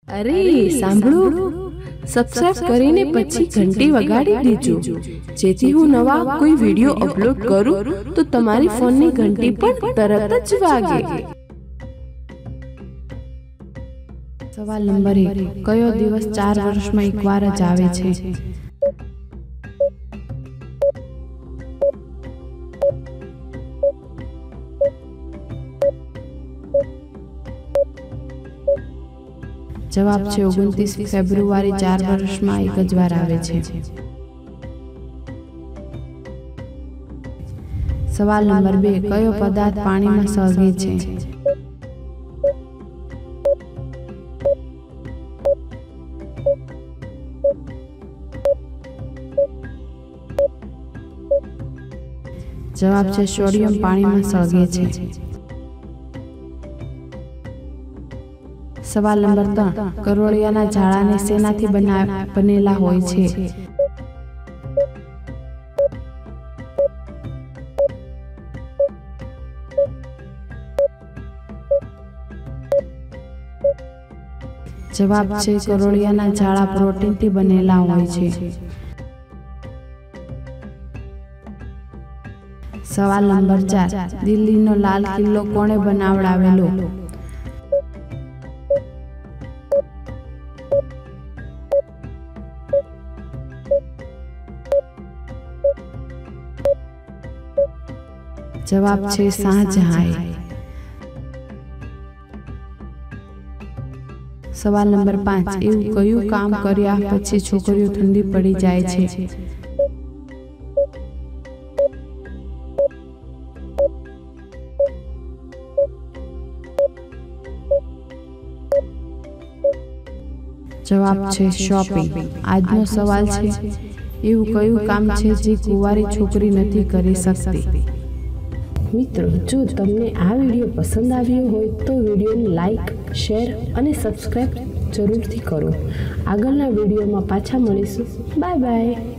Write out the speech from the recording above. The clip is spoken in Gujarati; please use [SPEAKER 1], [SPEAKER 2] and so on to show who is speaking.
[SPEAKER 1] અરે સાંભળો, સબસ્ક્રાઇબ કરીને પછી ઘંટી વગાડી દેજો, જેથી હું નવા કોઈ વિડિયો અપલોડ કરું તો તમારી ફોનની ઘંટી પણ તરત જ વાગે।
[SPEAKER 2] સવાલ નંબર 1, કયો દિવસ 4 વર્ષમાં એકવાર જ આવે છે? જવાબ છે 29 ફેબ્રુઆરી 4 વર્ષમાં એક જ વાર આવે છે। સવાલ નંબર 2, કયો પદાર્થ પાણીમાં સળગે છે? જવાબ છે સોડિયમ પાણીમાં સળગે છે। સવાલ નંબર 3, કરોળિયાના ઝાડાને શેનાથી બનેલા હોય છે? જવાબ છે કરોળિયાના ઝાડા પ્રોટીનથી બનેલા હોય છે। સવાલ નંબર 4, દિલ્હીનો લાલ કિલ્લો કોણે બનાવડાવેલો? જવાબ છે શાહજહાંએ। સવાલ નંબર 5, એવું કયું કામ કર્યા પછી છોકરીઓ ઠંડી પડી જાય છે? જવાબ છે શોપિંગ। આજનો સવાલ છે, એવું કયું કામ છે જે કુંવારી છોકરી નથી કરી શકતી?
[SPEAKER 1] મિત્રો, જો તમને આ વિડીયો પસંદ આવ્યો હોય તો વિડીયોને લાઈક, શેર અને સબસ્ક્રાઇબ જરૂરથી કરો। આગળના વિડીયોમાં પાછા મળીશું। Bye bye.